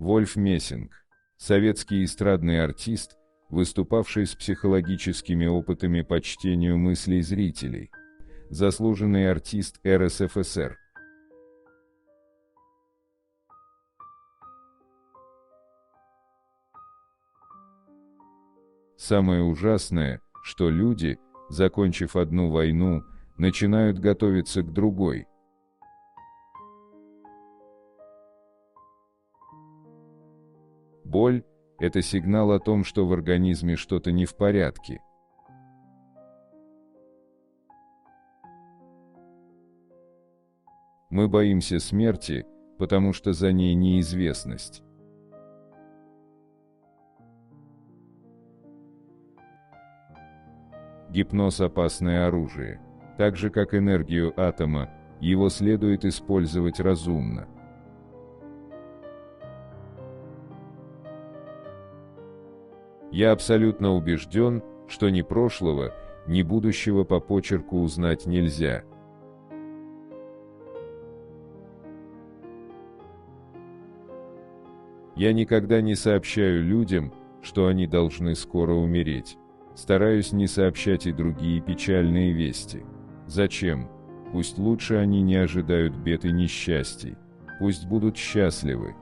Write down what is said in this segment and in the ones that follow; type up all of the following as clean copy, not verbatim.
Вольф Мессинг. Советский эстрадный артист, выступавший с психологическими опытами по чтению мыслей зрителей. Заслуженный артист РСФСР. Самое ужасное, что люди, закончив одну войну, начинают готовиться к другой. Боль – это сигнал о том, что в организме что-то не в порядке. Мы боимся смерти, потому что за ней неизвестность. Гипноз – опасное оружие. Так же, как энергию атома, его следует использовать разумно. Я абсолютно убежден, что ни прошлого, ни будущего по почерку узнать нельзя. Я никогда не сообщаю людям, что они должны скоро умереть. Стараюсь не сообщать и другие печальные вести. Зачем? Пусть лучше они не ожидают бед и несчастий. Пусть будут счастливы.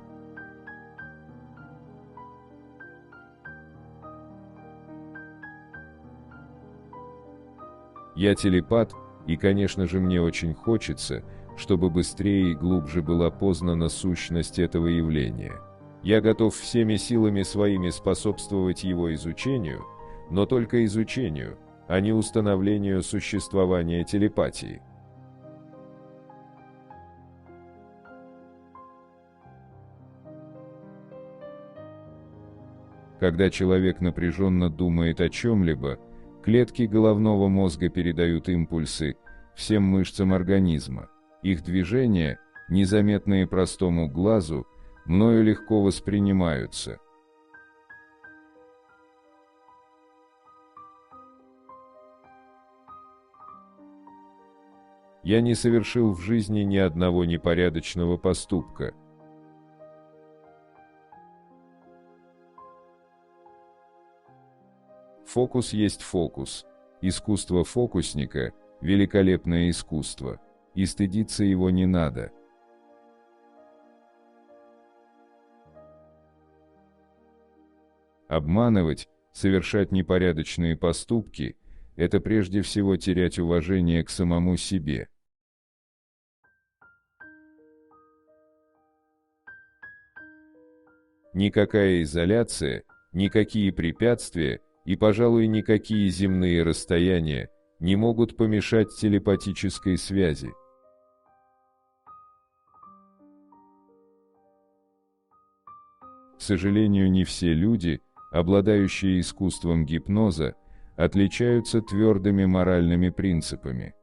Я телепат, и, конечно же, мне очень хочется, чтобы быстрее и глубже была познана сущность этого явления. Я готов всеми силами своими способствовать его изучению, но только изучению, а не установлению существования телепатии. Когда человек напряженно думает о чем-либо, клетки головного мозга передают импульсы всем мышцам организма. Их движения, незаметные простому глазу, мною легко воспринимаются. Я не совершил в жизни ни одного непорядочного поступка. Фокус есть фокус. Искусство фокусника – великолепное искусство, и стыдиться его не надо. Обманывать, совершать непорядочные поступки – это прежде всего терять уважение к самому себе. Никакая изоляция, никакие препятствия и, пожалуй, никакие земные расстояния не могут помешать телепатической связи. К сожалению, не все люди, обладающие искусством гипноза, отличаются твердыми моральными принципами.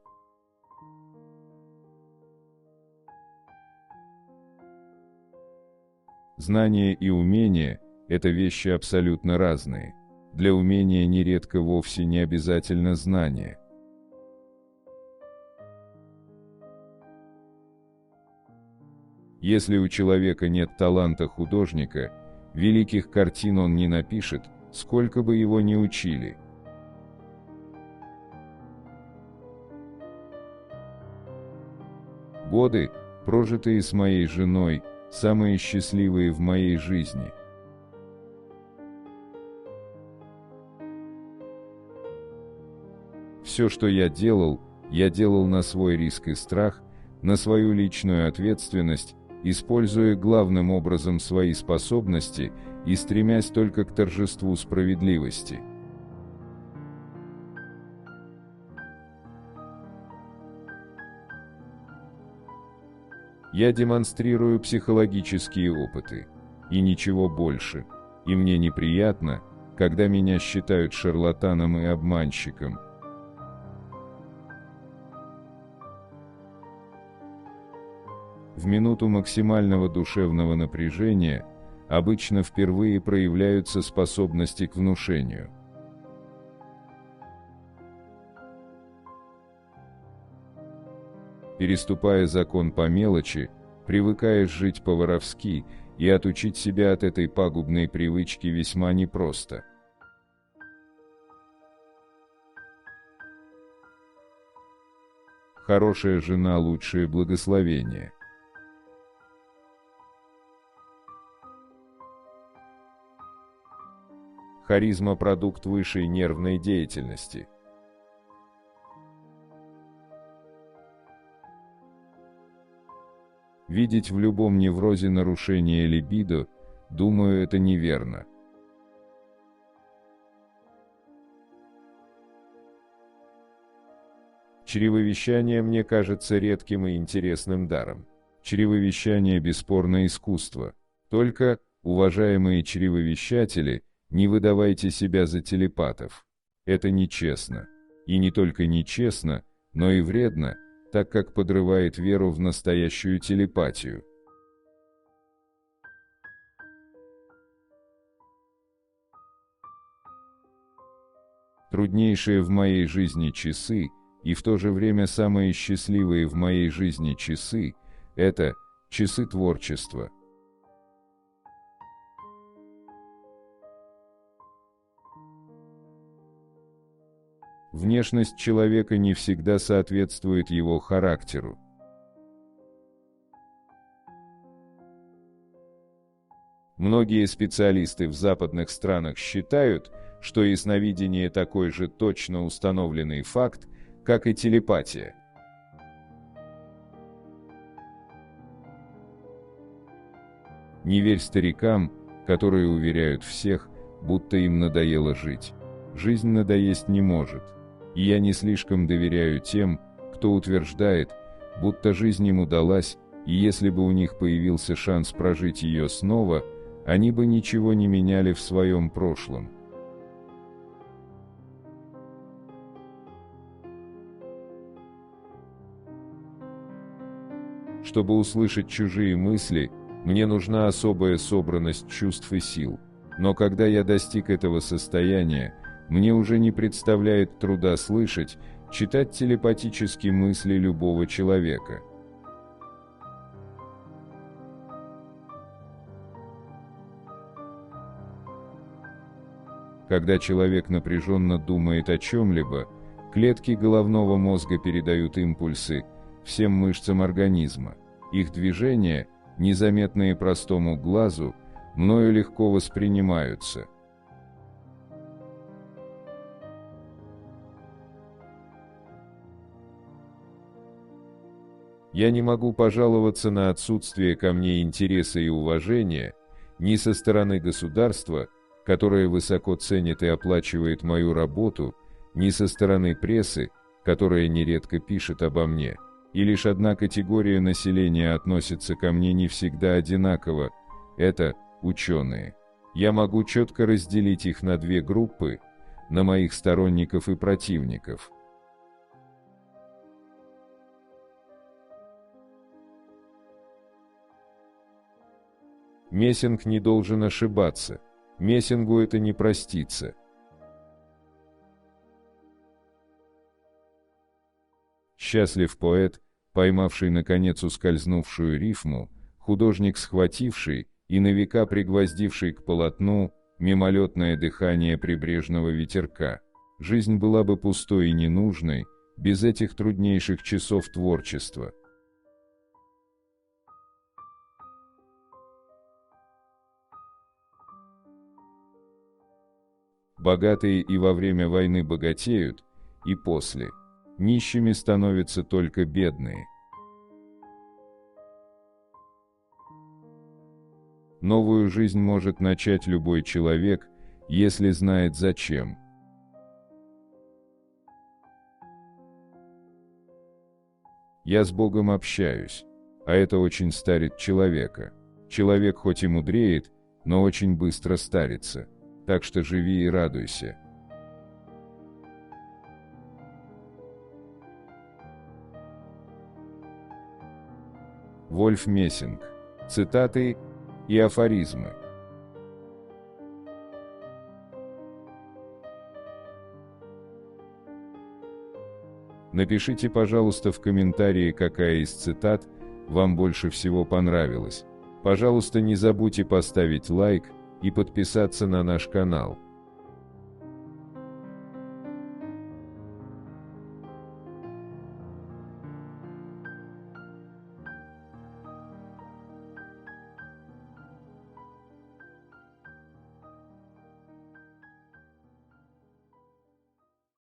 Знания и умения – это вещи абсолютно разные. Для умения нередко вовсе не обязательно знание. Если у человека нет таланта художника, великих картин он не напишет, сколько бы его ни учили. Годы, прожитые с моей женой, самые счастливые в моей жизни. Все, что я делал на свой риск и страх, на свою личную ответственность, используя главным образом свои способности и стремясь только к торжеству справедливости. Я демонстрирую психологические опыты, и ничего больше, и мне неприятно, когда меня считают шарлатаном и обманщиком. В минуту максимального душевного напряжения обычно впервые проявляются способности к внушению. Переступая закон по мелочи, привыкаешь жить по-воровски и отучить себя от этой пагубной привычки весьма непросто. Хорошая жена – лучшее благословение. Харизма – продукт высшей нервной деятельности. Видеть в любом неврозе нарушение либидо, думаю, это неверно. Чревовещание мне кажется редким и интересным даром. Чревовещание бесспорно искусство. Только, уважаемые чревовещатели, не выдавайте себя за телепатов. Это нечестно. И не только нечестно, но и вредно, так как подрывает веру в настоящую телепатию. Труднейшие в моей жизни часы, и в то же время самые счастливые в моей жизни часы – это часы творчества. Внешность человека не всегда соответствует его характеру. Многие специалисты в западных странах считают, что ясновидение такой же точно установленный факт, как и телепатия. Не верь старикам, которые уверяют всех, будто им надоело жить. Жизнь надоесть не может. И я не слишком доверяю тем, кто утверждает, будто жизнь им удалась, и если бы у них появился шанс прожить ее снова, они бы ничего не меняли в своем прошлом. Чтобы услышать чужие мысли, мне нужна особая собранность чувств и сил. Но когда я достиг этого состояния, мне уже не представляет труда слышать, читать телепатически мысли любого человека. Когда человек напряженно думает о чем-либо, клетки головного мозга передают импульсы всем мышцам организма. Их движения, незаметные простому глазу, мною легко воспринимаются. Я не могу пожаловаться на отсутствие ко мне интереса и уважения ни со стороны государства, которое высоко ценит и оплачивает мою работу, ни со стороны прессы, которая нередко пишет обо мне. И лишь одна категория населения относится ко мне не всегда одинаково – это ученые. Я могу четко разделить их на две группы – на моих сторонников и противников. Мессинг не должен ошибаться. Мессингу это не простится. Счастлив поэт, поймавший наконец ускользнувшую рифму, художник, схвативший и на века пригвоздивший к полотну мимолетное дыхание прибрежного ветерка. Жизнь была бы пустой и ненужной без этих труднейших часов творчества. Богатые и во время войны богатеют, и после. Нищими становятся только бедные. Новую жизнь может начать любой человек, если знает зачем. Я с Богом общаюсь, а это очень старит человека. Человек хоть и мудреет, но очень быстро старится. Так что живи и радуйся. Вольф Мессинг. Цитаты и афоризмы. Напишите, пожалуйста, в комментарии, какая из цитат вам больше всего понравилась. Пожалуйста, не забудьте поставить лайк и подписаться на наш канал.